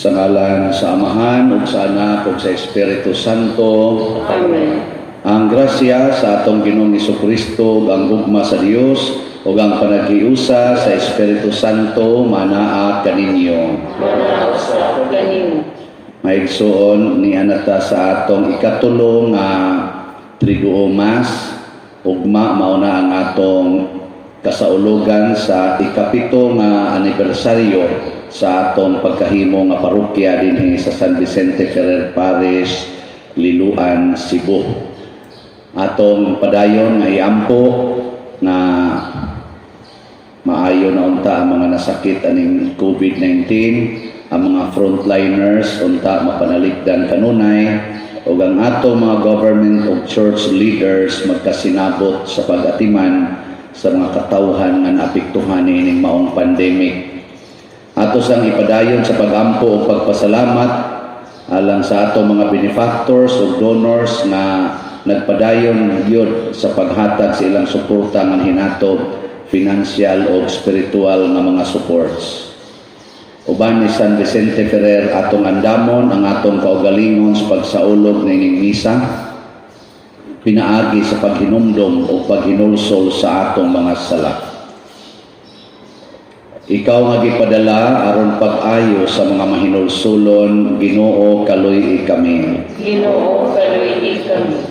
Sa ngalan sa Amahan, ug sa Anak, ug sa Espiritu Santo. Amen. Ang grasya sa atong Ginoong Jesucristo, ang gugma sa Dios, ug ang panaghiusa sa Espiritu Santo manaa kaninyo. Manaw sa ako kanimo. Maigsuon ni anata sa atong ikatulo nga Triduo Mass, ugma mao na ang atong kasaulugan sa ikapito nga anibersaryo sa atong pagkahimo nga parokya dinhi sa San Vicente Ferrer Parish, Liloan, Cebu. Atong padayon nga iampo na maayo na unta ang mga nasakit aning COVID-19, ang mga frontliners unta mapanaligdan kanunay, ug ang atong mga government ug church leaders magkasinabot sa pag-atiman sa mga katawhan nga naapektuhan niining maong pandemic. Ato sang ipadayon sa pagampo ug pagpasalamat alang sa atong mga benefactors ug donors nga nagpadayon gyud sa paghatag sa ilang suporta nga hinatod, financial o spiritual nga mga supports. Uban ni San Vicente Ferrer atong andamon ang atong kaugalingon sa pagsaulog na ining misa, pinaagi sa paghinumdom o paghinulsol sa atong mga sala. Ikaw nga gipadala aron pag-ayo sa mga mahinulsulon, Ginoo kaluy kami. Ginoo kaluy kami.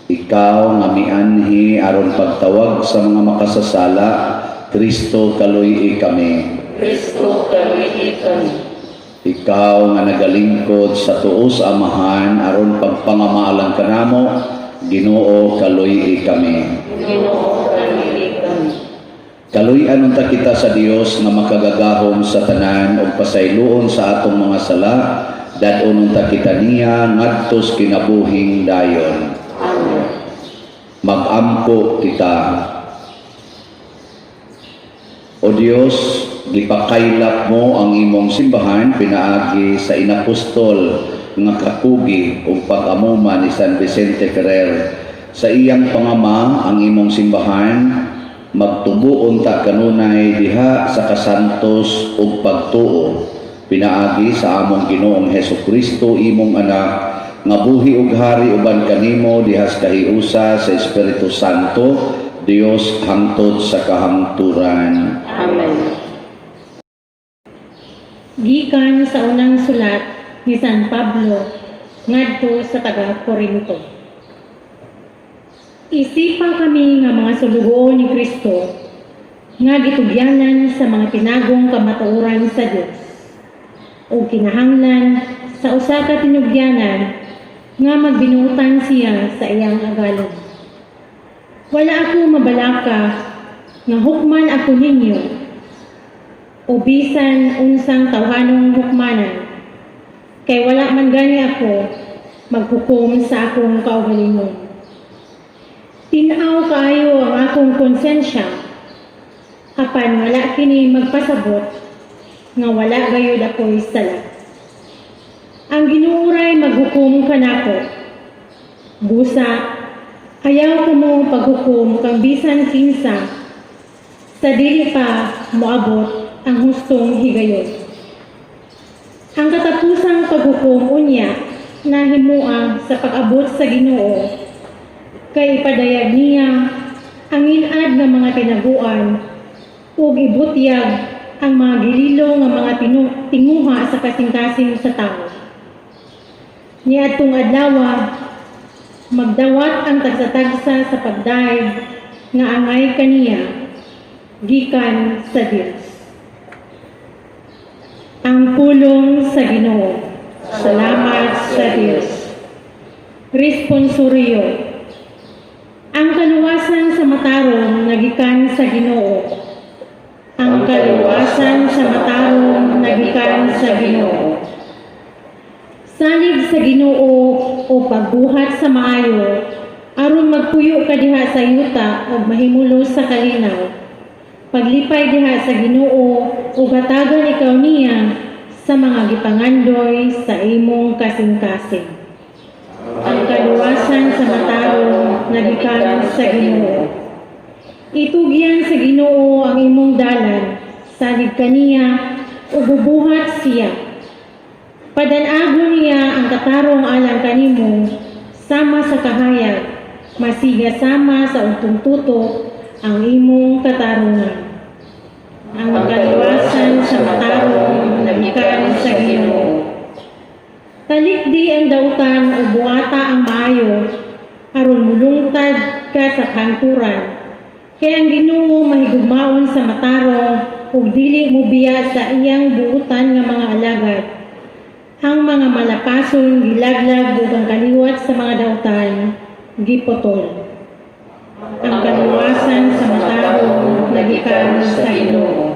Ikaw nga mianhi aron pagtawag sa mga makasasala, Kristo kaluy kami. Kristo kaluy kami. Ikaw nga nagalingkod sa tuos Amahan aron pagpangamalang kanamo, Ginoo kaluy kami. Ginoo kaluy kami. Kaluy-an unta kita sa Dios nga makagagahom sa tanan ug pasayloon sa atong mga sala, dadon unta kita niya ngadtos kinabuhing dayon. Amen. Magampo kita. O Dios, gipakaylap mo ang imong simbahan pinaagi sa inapostol nga kakugi ug pag-amuma ni San Vicente Ferrer. Sa iyang pangama ang imong simbahan magtubuon ta kanunay diha sa kasantos ug pagtuo pinaagi sa among Ginoong Hesukristo imong anak nga buhi ug hari uban kanimo diha sa kahiusa sa Espiritu Santo, Dios hangtod sa kahangturan. Amen. Gikan sa unang sulat ni San Pablo ngadto sa taga-Corinto. Isipa kami nga mga sulugoon ni Kristo nga gitugyanan sa mga tinagong kamatuoran sa Dios o kinahanglan sa usa ka tinugyanan nga magbinutan siya sa iyang agalon. Wala ako mabalaka nga hukman ako ninyo o bisan unsang tawhanong hukmanan, kay wala man gani ako maghukom sa akong kaugalingon. Tinaw kaayo ang akong konsensya, apan wala kini magpasabot nga wala gayud ako'y sala. Ang ginuuray maghukom kanako, busa ayaw ko mo paghukom kang bisan kinsa sa dili pa moabot ang hustong higayon. Ang katapusang paghukom unya na himua sa pag-abot sa Ginoo kay ipadayag niya ang inad nga mga tinaguan ug ibutyag ang mga gililo nga mga tinguha sa kasing-kasing sa tao. Niadtong adlaw magdawat ang tagsa-tagsa sa pagdaig nga angay kaniya gikan sa Dios. Ang pulong sa Ginoo. Salamat sa Dios. Responsoryo. Ang kaluwasan sa matarong nagikan sa Ginoo. Ang kaluwasan sa matarong nagikan sa Ginoo. Salig sa Ginoo o pagbuhat sa maayo aron magpuyo ka diha sa yuta ug mahimulo sa kalinaw. Paglipay diha sa Ginoo ug hatagan ikaw niya sa mga gipangandoy sa imong kasing-kasing. Ang kaluwasan sa matarong nagikan sa Ginoo. Itugyan sa Ginoo ang imong dalan, salig kaniya o bubuhat siya. Padanago niya ang katarong alang kanimo sama sa kahayag, masiga sama sa untong tuto ang imong katarungan. Ang kaliwasan sa matarong nagikan sa Ginoo. Talikdi ang dautan o buata ang maayo, aron mulungtad ka sa kanturan. Kaya ang Ginoo mahigugmaon sa matarong ug dili mo biya sa iyang buutan nga mga alagad. Ang mga malapason gilaglag ug ang kaliwat sa mga dautan gipotol. Ang kaliwasan sa matarong nagikan sa Ginoo.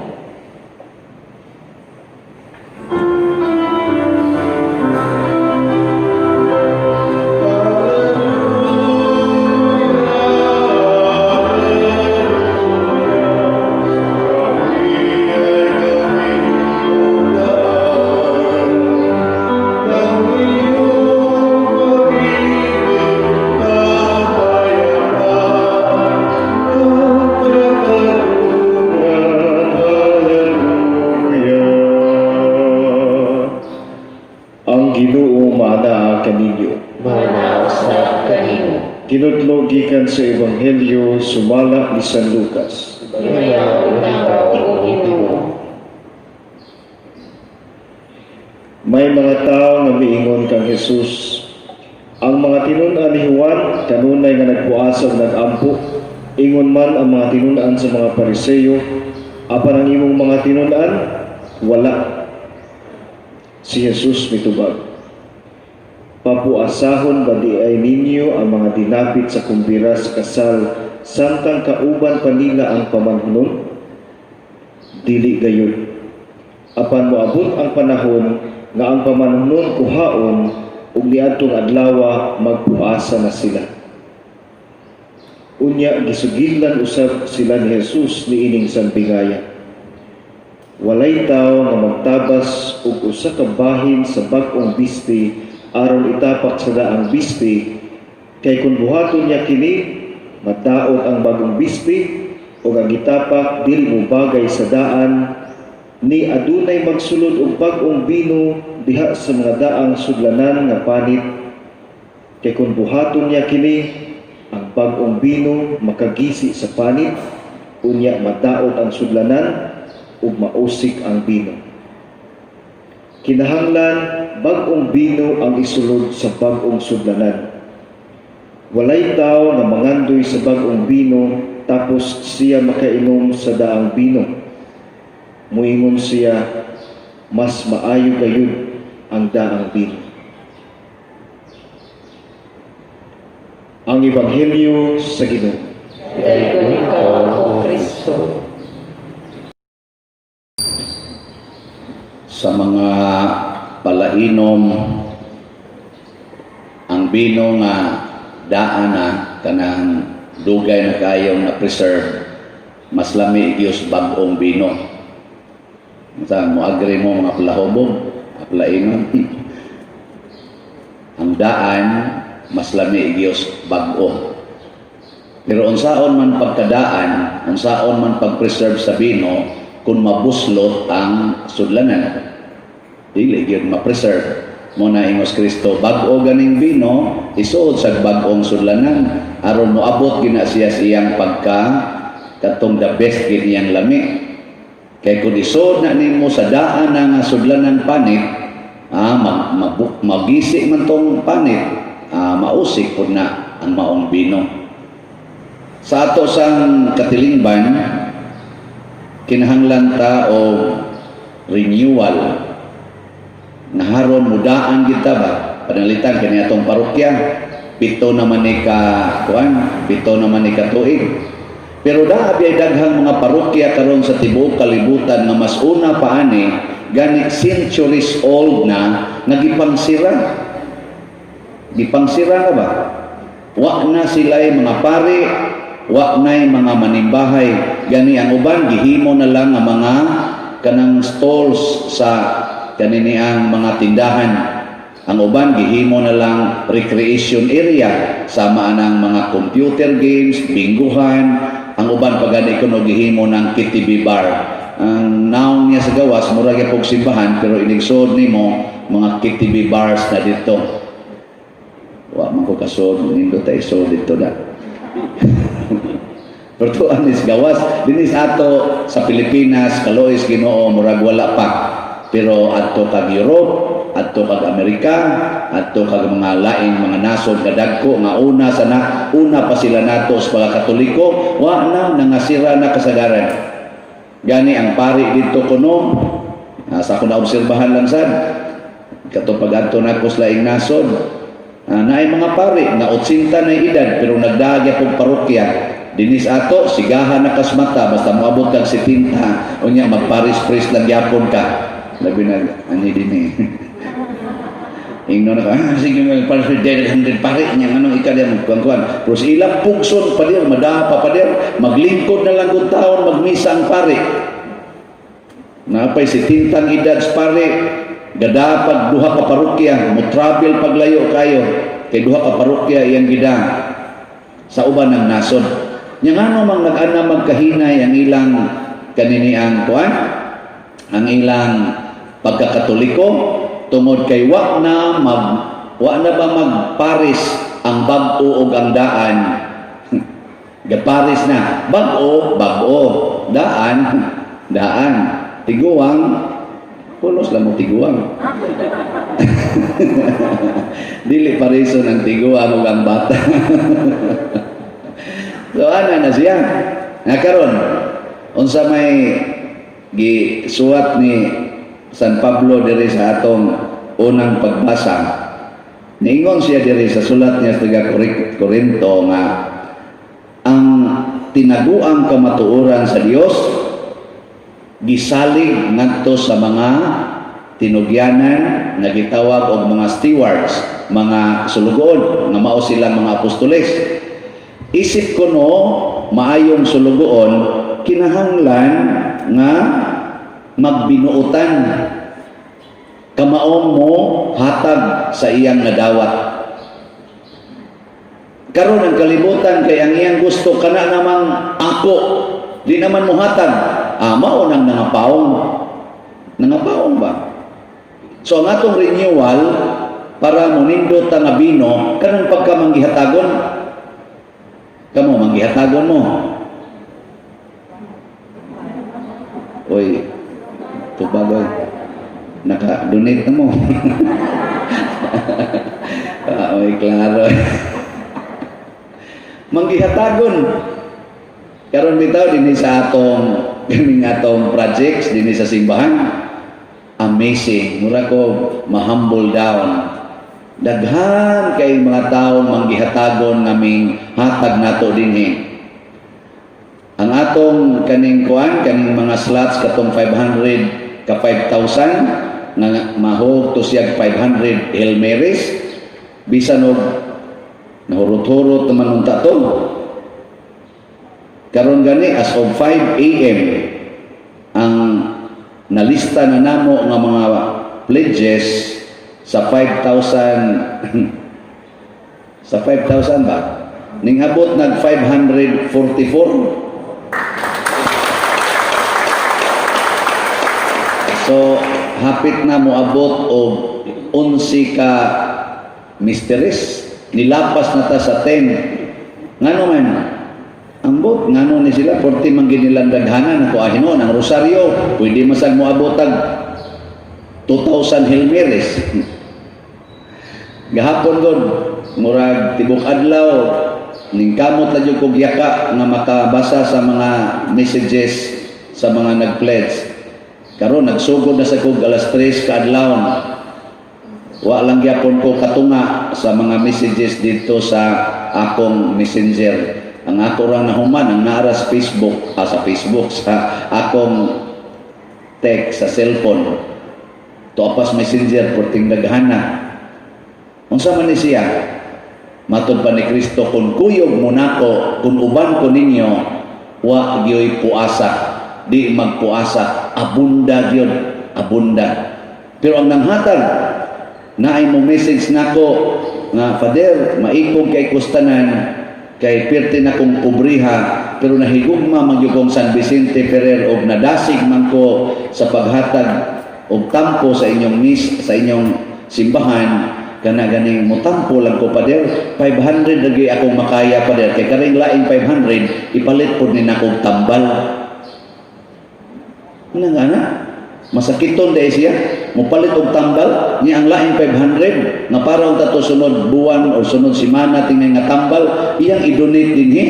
Ang Ginoo maanaa kaninyo. Manausap kanimo. Tinudlo gikan sa Ebanghelyo sumala ni San Lucas. Mayaw ikaw o Ginoo. May mga tao nga miingon kang Jesus. Ang mga tinun-an ni Juan kanunay nga nagpuasa ug nag-ampo. Ingon man ang mga tinun-an sa mga Pariseo, apan ang imong mga tinun-an wala. Si Jesus mitubag, papuasahon ba di ay ninyo ang mga dinapit sa kumbira sa kasal samtang kauban pa nila ang pamanhunon? Dili gayon. Apan moabot ang panahon nga ang pamanhunon kuhaon ug niadtong adlaw magpuasa na sila. Unya gisugidlan usab sila ni Jesus niining sanbingaya. Walay tao nga magtabas og usa ka bahin sa bag-ong bisti aron itapak sa daang bisti, kay kung buhaton niya kini madaog ang bagong bisti ug ang itapak dili mo bagay sa daan, ni adunay magsulod og bag-ong bino diha sa mga daang sudlanan nga panit, kay kung buhaton niya kini ang bag-ong bino makagisi sa panit, unya madaog ang sudlanan ug mausik ang bino. Kinahanglan bag-ong bino ang isulod sa bag-ong sudlanan. Walay tao nga mangandoy sa bag-ong bino tapos siya makainom sa daang bino. Muingon siya, mas maayo gayud ang daang bino. Ang Ebanghelyo sa Ginoo. Dahil ikaw o Kristo. Sa mga palainom, ang bino nga daan na kanang dugay na kayo na preserve, mas lami Diyos bag-ong bino. Saan mo agree mo mga palahobog, mga palainom? Ang daan, mas lami Diyos bag-o. Pero unsaon man pagkadaan, unsaon man pag-preserve sa bino, kung mabuslot ang sudlanan, dili gyud ma-preserve. Muna ingos Kristo, bag-o ganing bino isuod sa bag-ong sudlanan aron moabot gina siya siyang pagka katong the best gid iyang lami. Kay kung isuod na nimo sa daan nga sudlanan panit, magisi man tong panit, mausik pud na ang maong bino. Sa ato sang katilingban, kinahanglan ta og renewal. Naharon mudaan kita ba? Panalitan kani atong parokya. 7 naman ni ka tuig. Pero daabi ay daghang mga parokya karon sa tibuok kalibutan nga mas una pa ani gani centuries old na nagipangsira. Gipangsira ka ba? Wa na sila'y mga pari, wa na'y mga manimbahay. Gani ang uban gihimo na lang ang mga kanang stalls sa kanini ang mga tindahan. Ang uban gihimo na lang recreation area, sama ng mga computer games, bingguhan. Ang uban pagani kuno gihimo ng KTV bar. ang naong niya sa gawas mura gyapon simbahan pero inigsod nimo mga KTV bars na dito. Wa man ko kasod nindo ta isod dito na. Pero tuan is gawas dinis ato sa Pilipinas kalois Ginoo murag wala pa. Pero adto kag Europe, adto kag Amerika, adto kag mga laing mga nasod kadagko nga una pa sila nato sa mga Katoliko, wa na nangasira na kasagaran. Gani ang pari dito kuno, sa ako na obserbahan lang sad. Kato pag adto nako sa laing nasod, naay mga pari na 80 na edad pero nagdagya pog parokya. Dinis ato sigahan na kasmata basta moabot kag 70 unya magparis priest lang gyapon ka. Labi na ani dinhi. Ingno na sige magparis priest 100 pare nya anong ikadya magkuan-kuan. Pero ilang pugson pa dir madapa pa dir maglingkod na lang gud taon magmisa ang pare. Napay 70 edad sa pare gadapag duha ka parokya mo travel paglayo kayo kay duha ka parokya iyang gida sa uban ng nasod. Yang ano mang nag-ana magkahinay ang ilang kanini ang kuan ang ilang pagkakatoliko tungod kay wa na ba magparis ang bag-o ug ang daan. Gaparis na bag-o daan tiguang pulos lang mo tiguang. Dili parison ang tiguang ug ang bata. So ana na siya. Karon unsa may gisuwat ni San Pablo diri sa atong unang pagbasa. Niingon siya diri sa sulat niya sa Korinto nga ang tinaguang kamatuoran sa Dios gisalig ngadto sa mga tinugyanan nga gitawag og mga stewards, mga sulugoon nga mao sila mga apostoles. Isip ko no, maayong sulugoon, kinahanglan nga magbinuutan. Kamaon mo hatag sa iyang nadawat. Karon ang kalibutan kay ang iyang gusto kana namang ako, di naman mo hatag. Mao nang nangapaon. Nangapaon ba? So ang atong renewal para munindot nga bino kanang pagkamanggihatagon. Kamu manggihatagon mo. Oy, tubagoy. Naka-donate na mo. Oy, klaro. Manggihatagon. Karon bitaw dinhi sa atong projects dinhi sa simbahan. Amazing. Mura ko ma-humble down. Daghan kay mga taong manggihatagon naming hatag nato dinhi. Ang atong kaning mga slots katong 500 ka 5,000 nga mahog to siya 500 Hail Marys bisan og nahurot-hurot naman unta to. Karon gani as of 5 AM ang nalista na namo nga mga pledges sa 5,000 sa 5,000 ba? Ning abot nag 544. So hapit na moabot og 11 ka mysteries. Nilapas na ta sa 10. Ngano man ambot ngano ni sila 40 man ginilang daghanan ako ahino ang rosaryo pwede masag moabot tag 2,000 Hail Marys. Gahapon gud murag tibok adlaw ning kamot la jud kog yaka nga makabasa sa mga messages sa mga nag-pledge. Karon nagsugod na sa kog alas 3 ka adlaw. Wa lang gyapon ko katunga sa mga messages dito sa akong messenger. Ang ako ra nahuman ang naara sa Facebook, sa akong text sa cellphone. Topas messenger porting daghana. Unsa man ni siya? Matud pa ni Kristo kung kuyog mo nako, kung uban ko ninyo, wa gyoy puasa, di magpuasa, abunda gyud, abunda. Pero ang nanghatag naay mo message nako nga Father, maikog kay kustanan kay pirti na kong kubriha, pero nahigugma magyugong San Vicente Ferrer og nadasig man ko sa paghatag og tampo sa inyong sa inyong simbahan, kana ganing mutampo lang ko pader. 500 lagi akong makaya pader, kay karing laing 500 ipalit pod ni nakong tambal. Ana masakiton dahil siya mupalit og tambal ni ang laing 500 nga para og tato sunod buwan o sunod semana tingnan nga tambal iyang i-donate dinhi.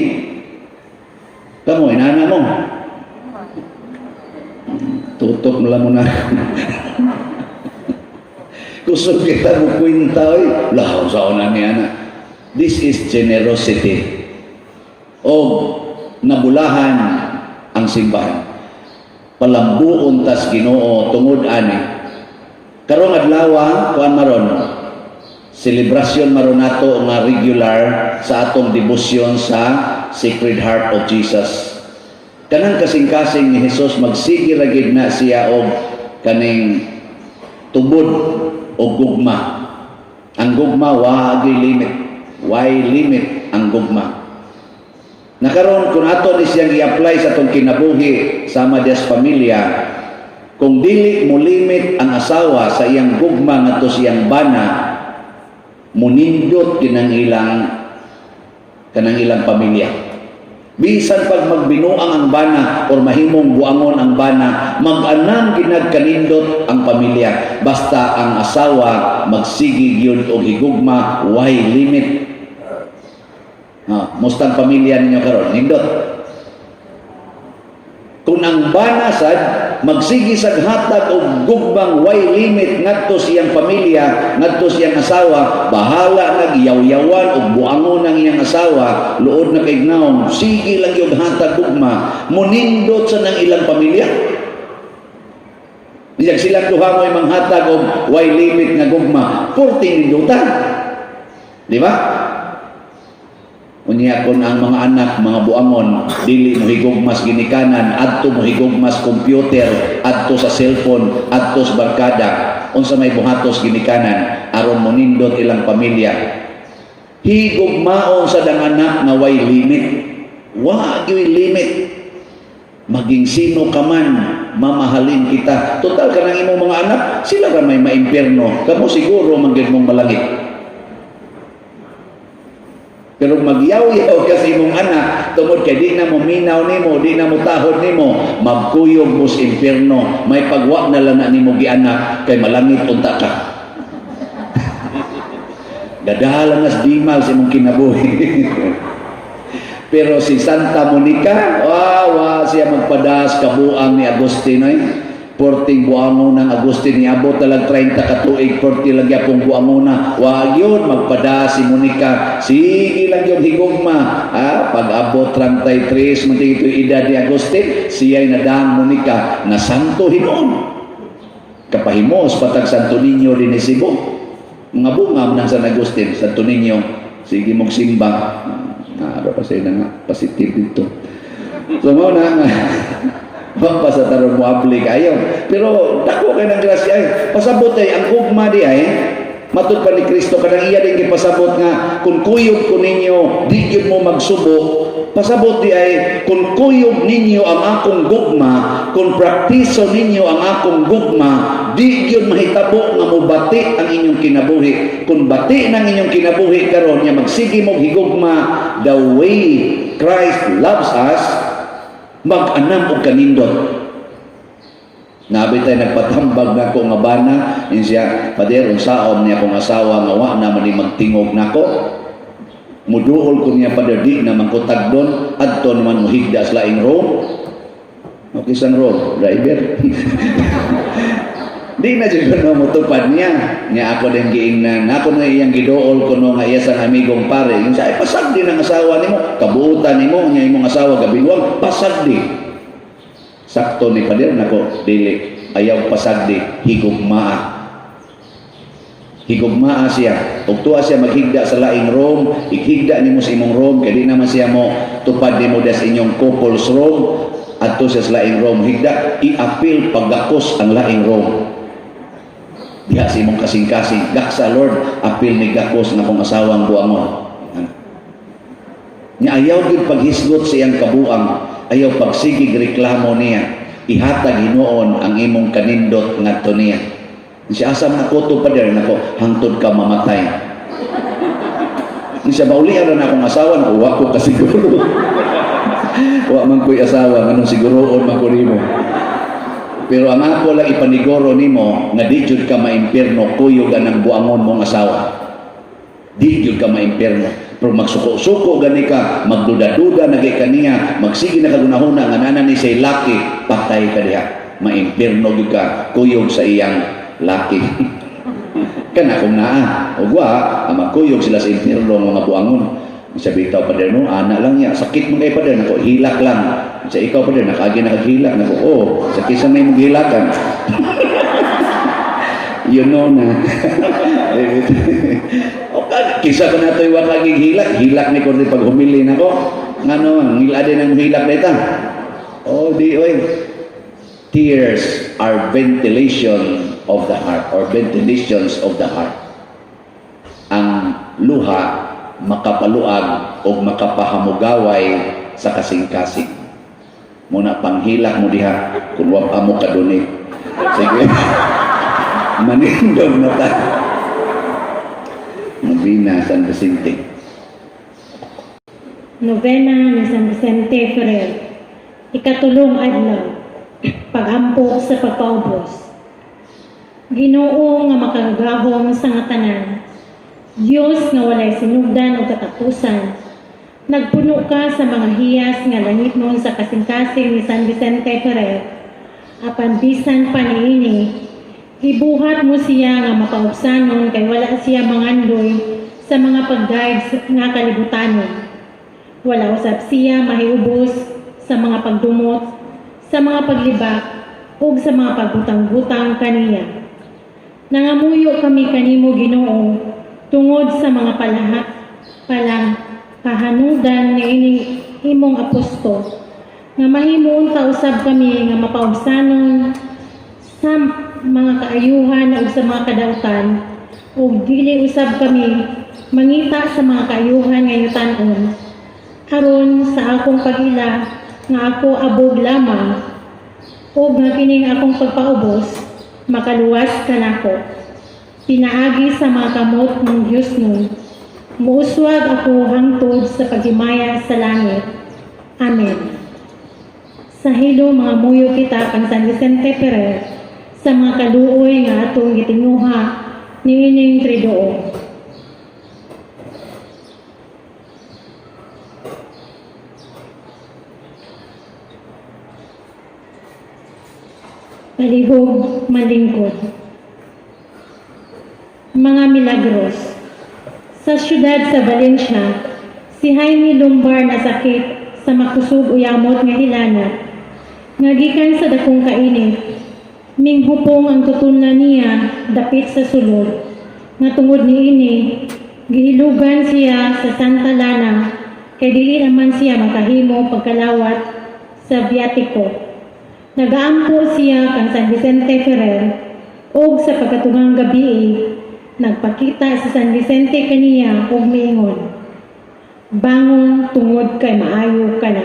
Kamo inana mo tutok mo lang muna. Kusog kita mo kwinta oy lahaw sa una ni ana. This is generosity o nabulahan ang simbahan. Palambuon tas Ginoo tungod ani karong adlaw kuan maron selebrasyon maron nato nga regular sa atong debosyon sa Sacred Heart of Jesus. Kanang kasing-kasing ni Jesus magsige ra gid na siya og kaning tubod o gugma. Ang gugma wa limit, why limit ang gugma. Nakaroon kung ato ni siyang i-apply sa itong kinabuhi sama des pamilya, kung dili mo limit ang asawa sa iyang gugma nga to siyang bana, munindot kanang ilang pamilya. Bisan pag magbinuang ang bana or mahimong buangon ang bana, mag-anang ginagkanindot ang pamilya. Basta ang asawa magsigig yun o higugma, why limit? Mustang pamilya ninyo karon nindot. Kung ang bana sad magsigi sa hatag og gugbang way limit ngadto siyang pamilya, ngadto siyang asawa, bahala nagyaw-yawan og buangon ang iyang asawa, luod na kay gnaon, sige lang yung hatag gugma, munindot sa nang ilang pamilya. Diyan sila duha mo manghatag og way limit nga gugma, 40 nindutan. Di ba? Unya kon ang mga anak, mga buangon, dili mo higugmas ginikanan, adto mo higugmas computer, adto sa cellphone, adto sa barkada, unsa may buhatos ginikanan, aron mo nindot ilang pamilya. Higugmaon sa dang anak nga way limit. Wa gyud limit. Maging sino ka man, mamahalin kita. Total kanang imong mga anak, sila ra may maimpierno. Kamo siguro manggid mong malangit. Pero magyaw-yaw kasi imong anak tungod kay di na mo minaw nimo, di na mo tahod nimo, magkuyog mo sa impyerno, may pagwa na lang na nimo gianak kay malangit unta ka. Gadahalang as dimal sa imong kinabuhi. Pero si Santa Monica, siya magpadas kabuang ni Agustino. Porting buangon ng Agustin ni abot talag 30 katuig, 40 lagi akong buangon na. Wag yun, magpada si Monica. Sige lang yung higugma. Pag abot 33, muntik ito edad ni Agustin, siya'y nadang Monica na santo hinon. Kapahimos, patag Santo Niño din ni Cebu. Mga bungam ng San Agustin, Santo Niño. Sige mong simba. Ano pa sa'yo na nga, positive dito. So, mo na nga. Baka sa tarong muabli kayo. Pero dako kay ng grasya ay pasabot ay ang gugma di ay matud pa ni Kristo kanang iya din gipasabot nga kung kuyog ko ninyo di gyud mo magsubo. Pasabot di ay kung kuyog ninyo ang akong gugma, kung praktiso ninyo ang akong gugma, di gyud mahitabo nga mobati ang inyong kinabuhi. Kung bati nang inyong kinabuhi karon nya magsige mo higugma the way Christ loves us, mag-anam o kanindot. Nabi tayo nagpatambag na ko nga bana, yun siya, pader, unsaon niya kong asawa nga wa naman ni magtingog na ko. Muduol ko niya pader, di naman ko tagdon, adto naman mo higda sa laing room. Okay, san room? Driver. Di na dyan ko mutupad niya. Niya ako din giingnan. Ako na iyang gidool ko no nga iya sa amigong pare. Yung siya, pasag din ang asawa ni mo. Kabuutan ni mo, niya imong asawa gabiwang, pasag di. Sakto ni pader, nako, dili. Ayaw pasag di, higugmaa. Higugmaa siya. Kung tuwa siya maghigda sa laing room, ighigda ni mo sa imong room, kaya di naman siya mo tupad ni mo des inyong couple's room, at to siya sa laing room, higda, i-appeal pagakos ang laing room. Diha si mong kasing-kasing, gaksa Lord, apil ni gakos na kong asawang buangon. Nga ayaw gid paghisgot sa iyang kabuang, ayaw pagsigig reklamo niya. Ihatag hinuon ang imong kanindot ngadto niya. Siya asam na koto pa din nako hangtod ka mamatay. Siya baulian na akong asawa na uwa ko kasiguro. Wa man ko'y asawa nganong siguroon man ko nimo. Pero ang ako lang ipaniguro nimo nga di jud ka maimpierno kuyog anang buangon mong asawa. Di jud ka maimpierno. Pero magsuko-suko gani ka, magduda-duda na kay kaniya, magsige na kagunahuna nga nanan ni say laki, patay ka diha. Maimpierno jud ka kuyog sa iyang laki. Kana kung naa, ugwa, magkuyog sila sa impierno mga buangon. Sa bitaw pa din, no? Anak lang niya, sakit mo kayo pa din, ako, hilak lang. Sa ikaw pa din, nakagi nakaghilak. Ako, oh, sakit sa may maghilakan. You know na. Okay, kisa ko na ito yung wakagig hilak ni Korte pag humili na ko. Nga naman, hila din ang hilak na ito. Oh, di, oy. Tears are ventilation of the heart or ventilations of the heart. Ang luha makapaluag o makapahamugaway sa kasing-kasing. Muna panghilak mo diha kung wapa mo kadunit. Sige. Manindog na ta. Novena San Vicente. Novena ni San Vicente Ferrer. Ikatulong adlaw. Pagampo sa pagpaubos. Ginoo nga makagahom sa nga tanan. Diyos nga walay sinugdan o katapusan, nagpuno ka sa mga hiyas nga langit nun sa kasing-kasing ni San Vicente Ferrer. Apan bisan pa niini, ibuhat mo siya nga makaubsanon kay wala siya mangandoy sa mga pag-guide nga kalibutanon. Wala usab siya mahiubos sa mga pagdumot, sa mga paglibak, ug sa mga pagbutang-butang kaniya. Nangamuyo kami kanimo Ginoo, tungod sa mga kahanudan ni ining imong apostol, nga mahimong kausab kami nga mapaubsanon sa mga kaayuhan ug sa mga kadautan, ug dili usab kami mangita sa mga kaayuhan nga yutan-on. Aron sa akong pagila nga ako abog lamang, ug nga kining akong pagpaubos makaluwas kanako. Pinaagi sa mga kamot ng Diyos nun, muuswag ako hangtod sa paghimaya sa langit. Amen. Sa hilo mga muyo kita kang San Vicente Ferrer, sa mga kaluoy nga atong gitinguha ni ining Triduo. Palihog malingkod. Mga milagros. Sa syudad sa Valencia, si Jaime Lumbar na sakit sa makusog uyamot nga hilanat. Nga gikan sa dakong kainit, minghupong ang tutunan niya dapit sa sulod. Nga tungod niini, gihilugan siya sa Santa Lana, kay dili naman siya makahimo pagkalawat sa biatiko. Nagaampo siya kang San Vicente Ferrer, ug sa pagkatungang gabi nagpakita sa San Vicente kaniya ug miingon, bangon tungod kay maayo ka na.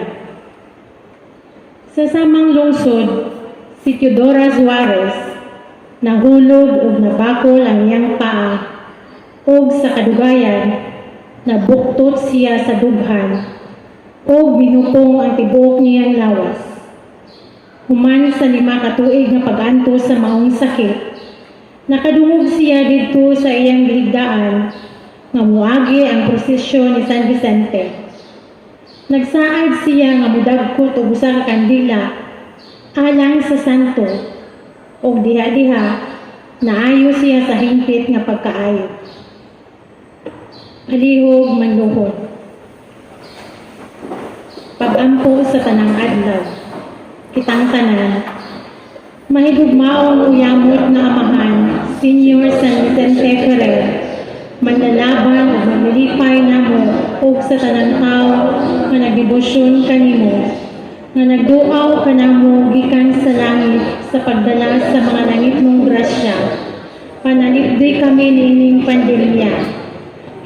Sa samang lungsod, si Teodora Suarez, nahulog ug nabakol ang iyang paa, ug sa kadugayan, nabuktot siya sa dughan, ug minupong ang tibuok niyang lawas. Human sa 5 ka tuig nga pag-anto sa maong sakit, nakadungog siya dito sa iyang biligdaan nga muagi ang prosesyon ni San Vicente. Nagsaad siya nga mudagkot og usa ka kandila alang sa santo, og diha-diha naayo siya sa hingpit nga pagkaayo. Palihog manluhod. Pag-ampo sa tanang adlaw, kitang tanan, mahigugmaong uyamot na amahan, Senior San Vicente Ferrer, manlalaban o maglilipay namo ug sa tanang tao nga nagdebosyon kanimo, nga nagduaw kanamo gikan sa langit sa pagdala sa mga langit mong grasya. Panalipdi kami nining pandemya.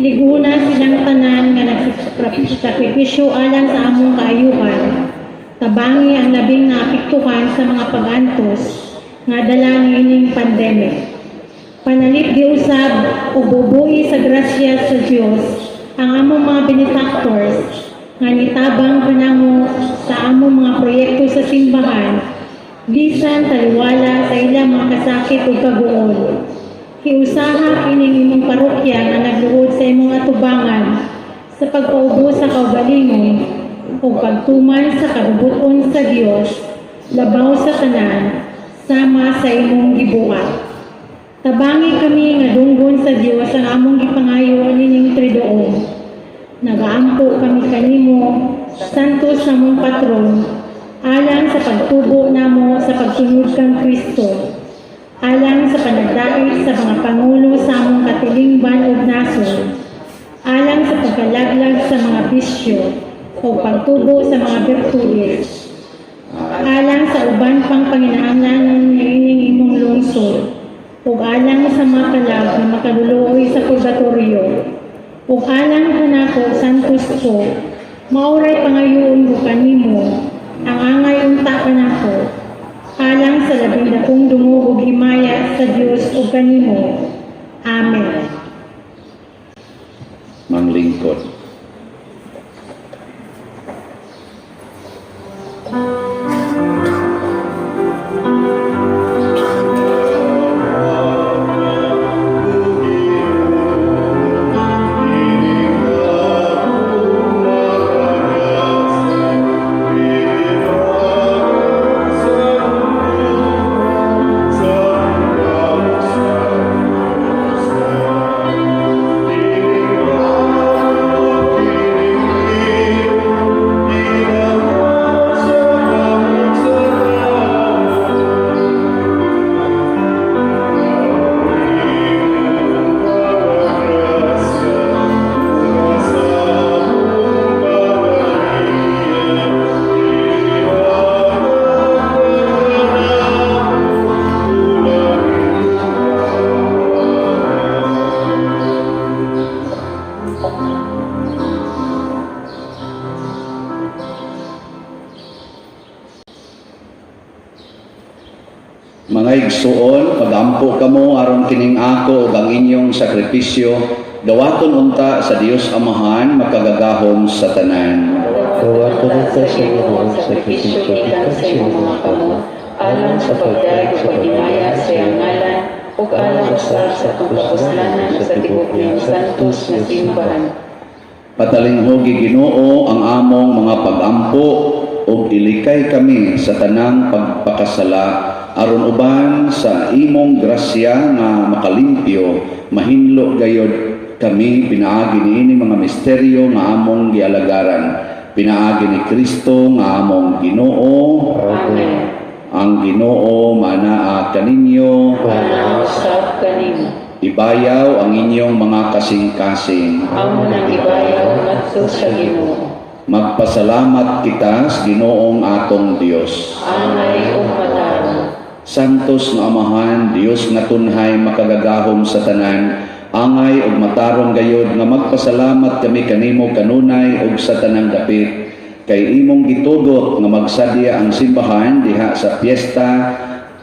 Liguna silang tanan nga nagsakripisyo alang sa among kaayuhan. Tabangi ang labing naapektuhan sa mga pagantos nga dala niining pandemic. Panalit giusab o bubuhi sa grasya sa Dios ang among mga benefactors nga nitabang panamo sa among mga proyekto sa simbahan bisan taliwala sa ilang mga kasakit ug kaguol. Hiusaha kining imong parokya nga nagluhod sa imong atubangan sa pag-aubo sa kaugalingon ug pagtuman sa kabubuton sa Dios labaw sa tanan sama sa imong gibuhat. Tabangi kami nga dunggon sa Dios ang among gipangayo nining tridoon. Nagaampo kami kanimo, santos sa mong patron, alang sa pagtubo namo sa pagsunod kang Kristo, alang sa panagdait sa mga pangulo sa among katilingban ug nason, alang sa pagkalaglag sa mga bisyo o pagtubo sa mga birtudes, alang sa uban pang panginahanglanon nga ining imong lungsod, ug alang sa mga kalag na makaluluoy sa purgatorio, ug alang kanako santos ko, mauray pangayoon ko kanimo, ang angay unta kanako, alang sa labing dakong dungog ug himaya sa Dios ug kanimo. Amen. Manglingkod. Mga igsuon, pagampo kamo aron kining ako ug ang inyong sakripisyo, dawaton unta sa Dios Amahan makagagahom sa tanan. Dawaton unta sa Ginoo sa sakripisyo ilang sa imong mga kamot, alang sa pagdayeg ug paghinaya sa iyang ngalan, ug alang usab sa pagpapuslanan sa tibuok niyang santos nga simbahan. Patalinghogi Ginoo ang among mga pagampo ug ilikay kami sa tanang pagpakasala aron uban sa imong grasya nga makalimpyo mahinlo gayod kami pinaagi niini mga misteryo nga among gialagaran, pinaagi ni Kristo nga among Ginoo. Amen. Ang Ginoo manaa kaninyo, Manausap kanimo. ibayaw ang inyong mga kasing-kasing. Amo nang ibayaw ngadto sa Ginoo. Magpasalamat kita sa Ginoong atong Dios. Angay ug matarong. Santos nga Amahan, Dios nga tunhay makagagahom sa tanan, angay ug matarong gayod nga magpasalamat kami kanimo kanunay ug sa tanang dapit. Kay imong gitugot nga magsadya ang simbahan diha sa piyesta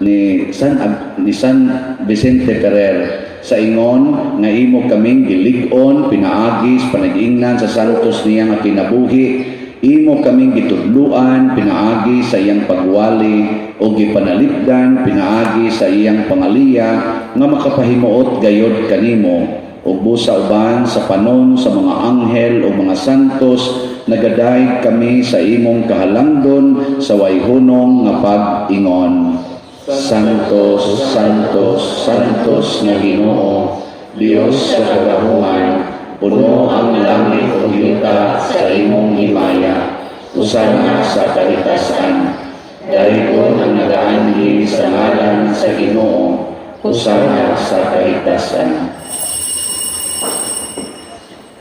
ni San Vicente Ferrer. Sa ingon nga imo kaming gilig-on pinaagi sa panag-ingnan sa santos niya nga kinabuhi, imo kaming gitudluan pinaagi sa iyang pagwali o gipanalipdan pinaagi sa iyang pangaliya nga makapahimuot gayod kanimo ug busa uban sa panon sa mga anghel o mga santos nagadayeg kami sa imong kahalangdon sa wayhunong nga pag-ingon. Santos, Santos, Santos nga Ginoo, Dios sa kagahuhan, puno ang langit o yuta sa imong himaya, usana sa kalitasan. Dayon ang nagaanhi sa ngalan sa Ginoo, usana sa kalitasan.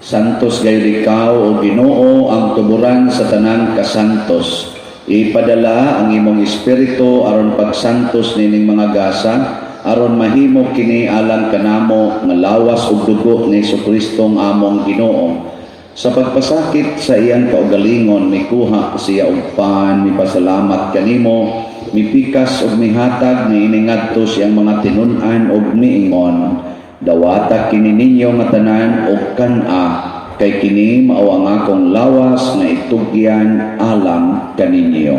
Santos gayud ikaw o Ginoo ang tuburan sa tanan kasantos. Ipadala ang imong espiritu aron pagsantos nining mga gasa aron mahimo kini alang kanamo nga lawas ug dugo ni Jesucristo nga among Ginoo. Sa pagpasakit sa iyang kaugalingon, mikuha siya og pan, mipasalamat kanimo, mipikas ug mihatag ni iningadto siyang mga tinun-an ug miingon, dawata kini ninyo nga tanan og kan-a, kay kini mao ang akong lawas nga itugyan alang kaninyo.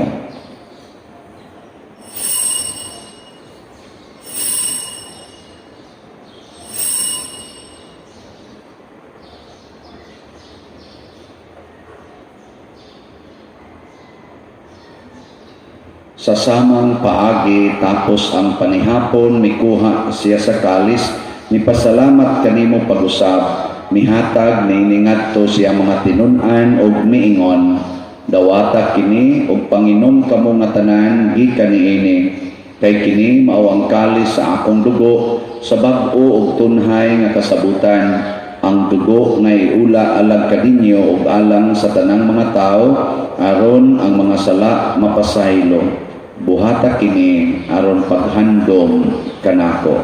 Sa samang paagi tapos ang panihapon, mikuha siya sa kalis, mipasalamat kanimo pag-usab, mihatag niningadto siya mga tinun-an ug miingon, dawata kini ug panginom kamo nga tanan gikan niini, kay kini mao ang kalis sa akong dugo sa bag-o ug tunhay nga kasabutan, ang dugo nga iula alang kadinyo ug alang sa tanang mga tao aron ang mga sala mapasaylo. Buhata kini aron paghandom kanako.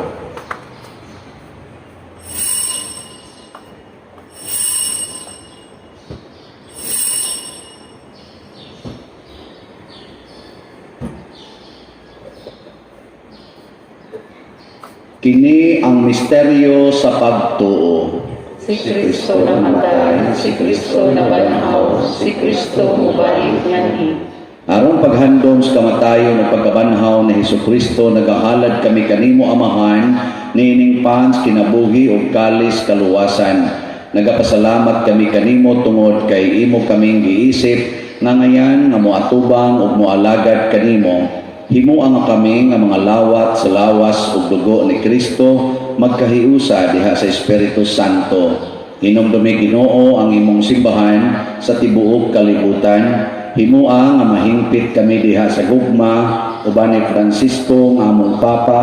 Kini ang misteryo sa pagtuo. Si Kristo namatay, si Kristo nabanhaw, si Kristo mubalik nganhi. Aron paghandom sa kamatayon ug pagkabanhaw ni Hesukristo, nagahalad kami kanimo Amahan, nining pans kinabuhi ug kalis kaluwasan. Nagapasalamat kami kanimo tungod kay imo kaming giisip nga ngayan nga moatubang ug moalagad kanimo. Himuang kami nga mga lawat sa lawas ug dugo ni Kristo magkahiusa diha sa Espiritu Santo. Hinumdumi Ginoo ang imong simbahan sa tibuok kalibutan. Himua nga mahingpit kami diha sa gugma uban ni Francisco nga among Papa,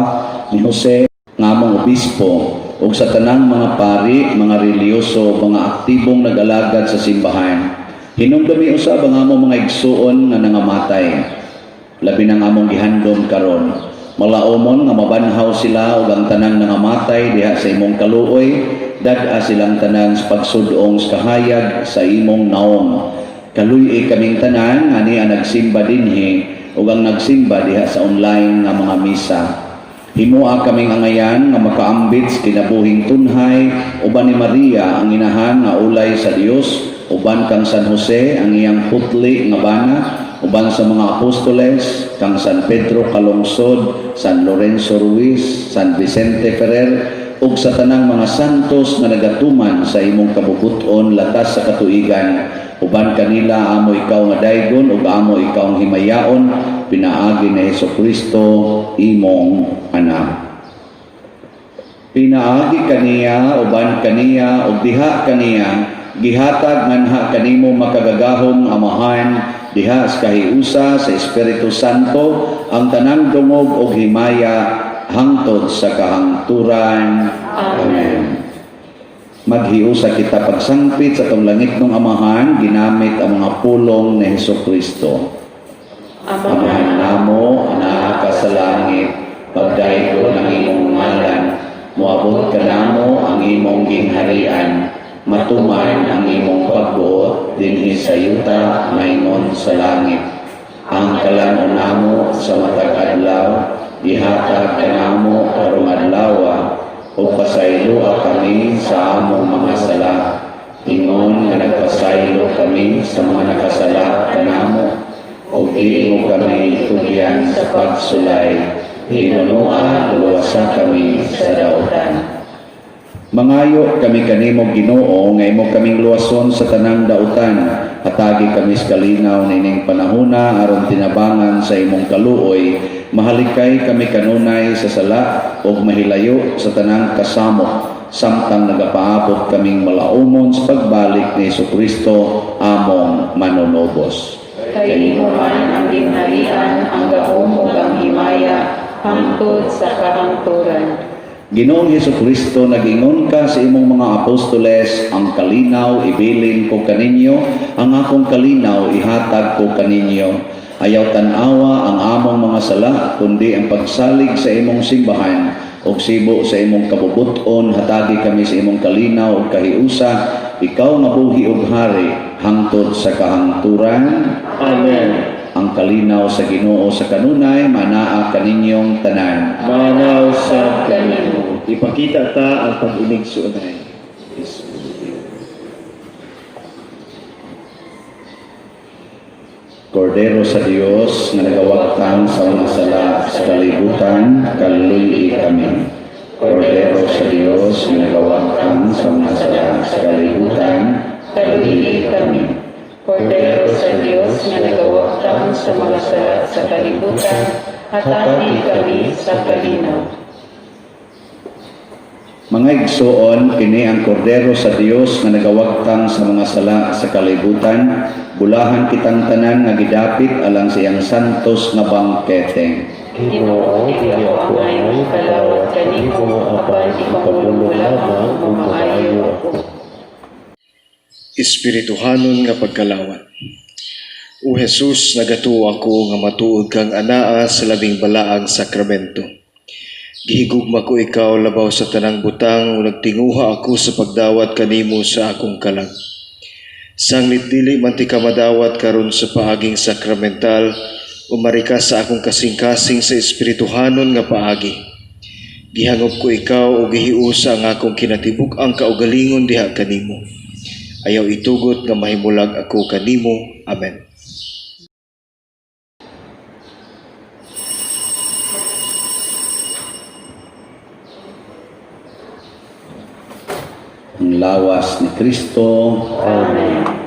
ni Jose nga among Obispo, ug sa tanang mga pari, mga reliyoso, mga aktibong nag-alagad sa simbahan. Hinumdumi usab ang among mga igsuon nga nangamatay. Labi nang among gihandom karon. Malaumon nga mabanhaw sila ug ang tanang nangamatay diha sa imong kaluoy, dad-a silang tanan sa pagsudong sa kahayag sa imong naong. Kaluy kaming tanan ani ang nagsimba dinhi ug ang nagsimba diha sa online nga mga misa. Himua kaming angayan nga makaambit sa kinabuhing tunhay uban ni Maria ang inahan nga ulay sa Dios, uban kang San Jose ang iyang putli nga bana, uban sa mga apostoles kang San Pedro Calungsod, San Lorenzo Ruiz, San Vicente Ferrer ug sa tanang mga santos nga nagatuman sa imong kabubuton latas sa katuigan. Uban kanila amo ikaw nga daygon ug amo ikaw ang himayaon, pinaagi ni Hesukristo imong anak. Pinaagi kaniya uban kaniya ug diha kaniya gihatag nganha kanimo makagagahong Amahan diha sa kahiusa sa Espiritu Santo ang tanang dungog ug himaya hangtod sa kahangturan. Amen. Maghiusa kita pagsangpit sa tong langit ng Amahan ginamit ang mga pulong ni Hesukristo. Amahan namo ana ka sa langit, pagdayego ng imong ngalan, moabot ka namo ang imong gingharian, matuman ang imong pagbuot dinhi sa yuta maynon sa langit. Ang kalanon namo sa matag adlaw, ihatag ka namo karong adlaw, o pasaylo kami sa among mga sala, ingon nga nagpasaylo kami sa mga nakasala kanamo, o di mo kami tugyan sa pagsulay, hinunuan luwasa kami sa dautan. Mangayo kami kanimo Ginoo nga imo kaming luwason sa tanang dautan, hatagi kami sa kalinaw nining panahona aron tinabangan sa imong kaluoy, mahalikay kami kanunay sa sala ug mahilayo sa tanang kasamo, samtang nagapaabot kaming malaumon sa pagbalik ni Hesukristo among manunobos. Kay imo man ang ginharian, ang gahom ug ang himaya hangtod sa kahangturan. Ginoong Hesukristo, nagingon ka sa imong mga apostoles, ang kalinaw ibilin ko kaninyo, ang akong kalinaw ihatag ko kaninyo. Ayaw tanawa ang among mga sala, kundi ang pagsalig sa imong simbahan. ug sibo sa imong kabubuton, hatagi kami sa imong kalinaw ug kahiusa, ikaw nga buhi ug hari hangtod sa kahangturan. Amen. Ang kalinaw sa Ginoo sa kanunay manaa kaninyong tanan. Manaw sa kanimo. Ipakita ta ang pag-inig sa unay. Kordero sa Dios nga nagawagtang sa mga sala sa kalibutan, kaluy kami. Kordero sa Dios nga nagawagtang sa mga sala sa kalibutan, Kaluhili kami. Kordero sa Diyos nga nagawagtang sa mga sala sa kalibutan, hatagi kami sa kalinaw. Mga igsoon, kini ang kordero sa Dios nga nagawagtang sa mga sala sa kalibutan, bulahan kitang tanan nga gidapit alang sa iyang santos nga bangkete. Ginoo, dili ako angay kalawat kanimo, apan ipamulong lamang o maayo ako. Espirituhanon nga pagkalawat. O Jesus, nagatuo ako nga matuod kang anaa sa labing balaang sakramento. Gihigugma ko ikaw labaw sa tanang butang o nagtinguha ako sa pagdawat kanimo sa akong kalag. Sanglit dili man ti ka madawat karon sa paaging sakramental o marika sa akong kasing-kasing sa espirituhanon nga paagi. Gihangop ko ikaw o gihiusa ang akong kinatibuk ang kaugalingon diha kanimo. Ayaw itugot nga mahimulag ako kanimo. Amen. Ang lawas ni Kristo. Amen.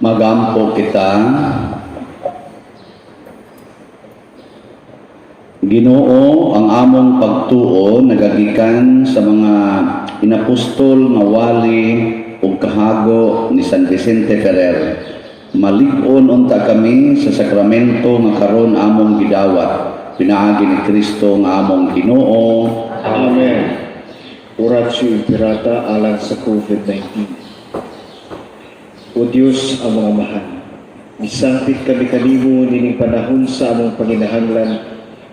Magampo kita. Ginoo, ang among pagtuo nagagikan sa mga inapostol nga wali ug kahago ni San Vicente Ferrer. Malig-on unta kami sa sakramento nga karon among gidawat. Pinaagi ni Kristo nga among Ginoo. Amen. Oratio Imperata alang sa COVID-19. O Diyos ang mga mahal, misangpit kami kanimo nining panahon sa among panginahanglan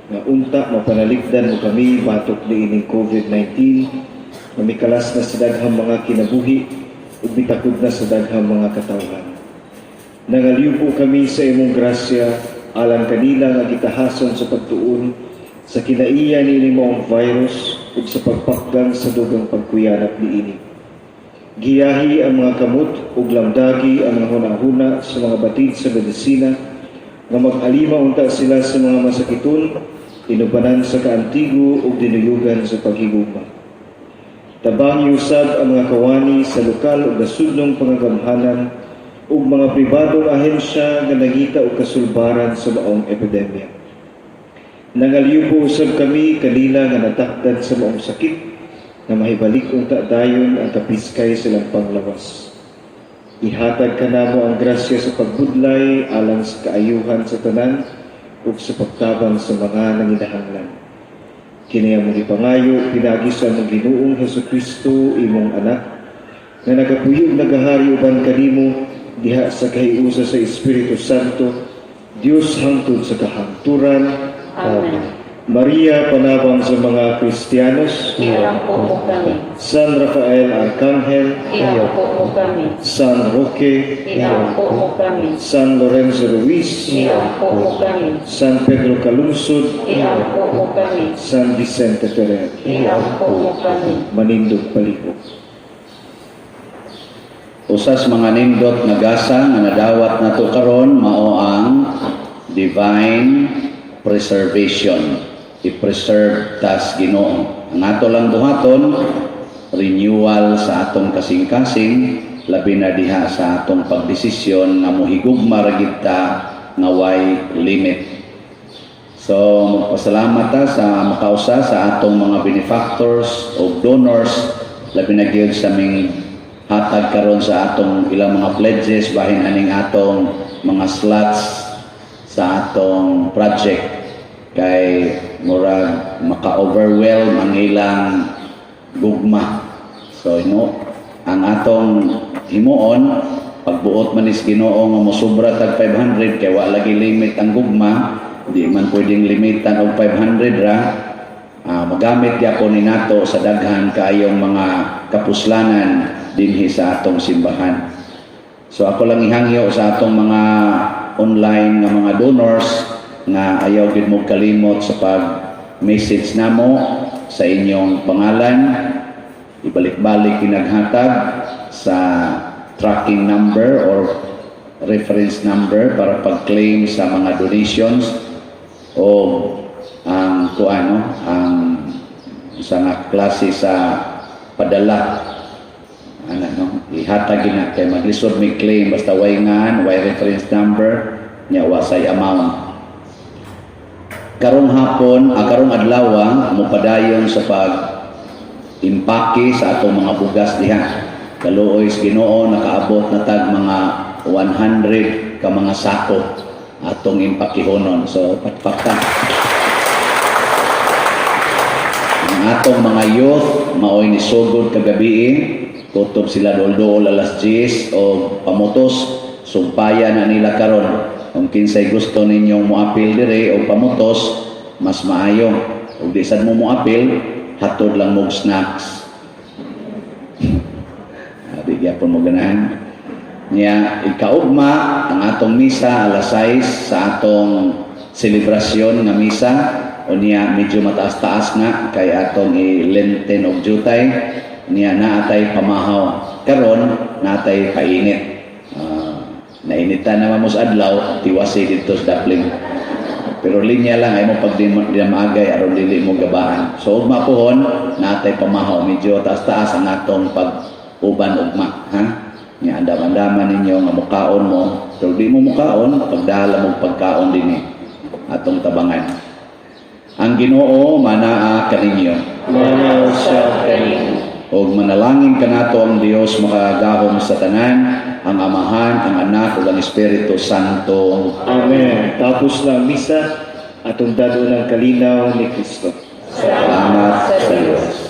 nga unta mapanaligdan mo kami batok niining COVID-19 na mikalas na sa daghang mga kinabuhi ug bitakod na sa daghang mga katawhan. Nangaliw po kami sa imong grasya alang kanila nga gitahason sa pagtuon sa kinaiya niining maong virus ug sa pagpakgang sa dugang pagkuyanap niini. Giyahi ang mga kamot ug lamdagi ang mga hunahuna sa mga batid sa medisina nga mag-alima unta sila sa mga masakiton, inubanan sa kaantigo ug dinuyugan sa paghigugma. Tabang usab ang mga kawani sa lokal ug nasudnong pangagamhanan ug mga pribadong ahensya nga nagita og kasulbaran sa maong epidemya. Nangaliw po usab kami kanila nga natakdan sa maong sakit na mahibalik unta dayon ang kapiskay silang panglawas. Ihatag kanamo ang grasya sa pagbudlay alang sa kaayuhan sa tanan ug sa pagtabang sa mga nanginahanglan. Kini among ipangayo pinagi sa among Ginoong Hesukristo imong anak nga nagapuyog nagahari uban kanimo diha sa kahiusa sa Espiritu Santo, Dios hangtod sa kahangturan. Amen. Maria, panabang sa mga Kristiyanos. Iampo mo kami. San Rafael Arcangel. Iampo mo kami. San Roque. Iampo mo kami. San Lorenzo Ruiz. Iampo mo kami. San Pedro Calungsod. Iampo mo kami. San Vicente Ferrer. Iampo mo kami. Manindog palihog. Usas mga nindot nga gasa nga nadawat nato karon mao ang divine preservation. I-preserve tas Ginoo. Ang ato lang buhaton renewal sa atong kasing-kasing labi na diha sa atong pagdesisyon nga mohigugma ra gid ta nga way limit. So magpasalamat ta sa makausa sa atong mga benefactors o donors labi na gyud sa aming hatag karon sa atong ilang mga pledges bahin aning atong mga slots sa atong project kay murag maka-overwhelm ang ilang gugma. So ang atong himuon pagbuot man is Ginoo nga mosobra tag 500 kay wa lagi limit ang gugma, di man pwedeng limitan og 500 ra. Magamit gyapon ni nato sa daghan kaayong mga kapuslanan dinhi sa atong simbahan. So ako lang ihangyo sa atong mga online nga mga donors nga ayaw gid mo kalimot sa pag-message namo sa inyong pangalan, ibalik-balik kinaghatag sa tracking number or reference number para pag-claim sa mga donations o ang sa nga klase sa padala ihatag na kay maglisod may claim basta way ngan way reference number nya wasay amount. Karong hapon, karong adlaw mupadayon sa pag-impake sa atong mga bugas diha. Kaluoy sa Ginoo nakaabot na tag mga 100 ka mga sako atong impakihonon. So patpakta. Ang atong mga youth maoy ni sugod kagabi kutob sila dol-dol alas 10 o pamutos sumpaya na nila karon. Kung kinsay gusto ninyong moapil dire o pamutos, mas maayo. Kung di sad mo moapil, hatod lang mo snacks. Di gyapon mo ganahan. Nya ikaugma ang atong misa alas 6 sa atong selebrasyon nga misa o niya medyo mataas-taas nga kay atong i-lenten og jutay niya naatay pamahaw karon naatay painit. Nainitan naman mo sa adlaw, tiwasi dito sa Dapling. Pero linya lang ay mo pag di maagay aron dili mo gabahan. So ugma pohon, natay pamahaw medyo taas-taas ang atong pag-uban ugma, ha? Nya andam-andaman ninyo nga mukaon mo, pero di mo mukaon, pagdala mo pagkaon dinhi atong tabangan. Ang Ginoo manaa kaninyo. Manaw sa kaninyo. O manalangin kanato ang Dios makagahom sa tanan, ang Amahan, ang Anak, ug ang Espiritu Santo. Amen. Tapos na ang misa, atong dado ng kalinaw ni Kristo. Salamat sa Diyos.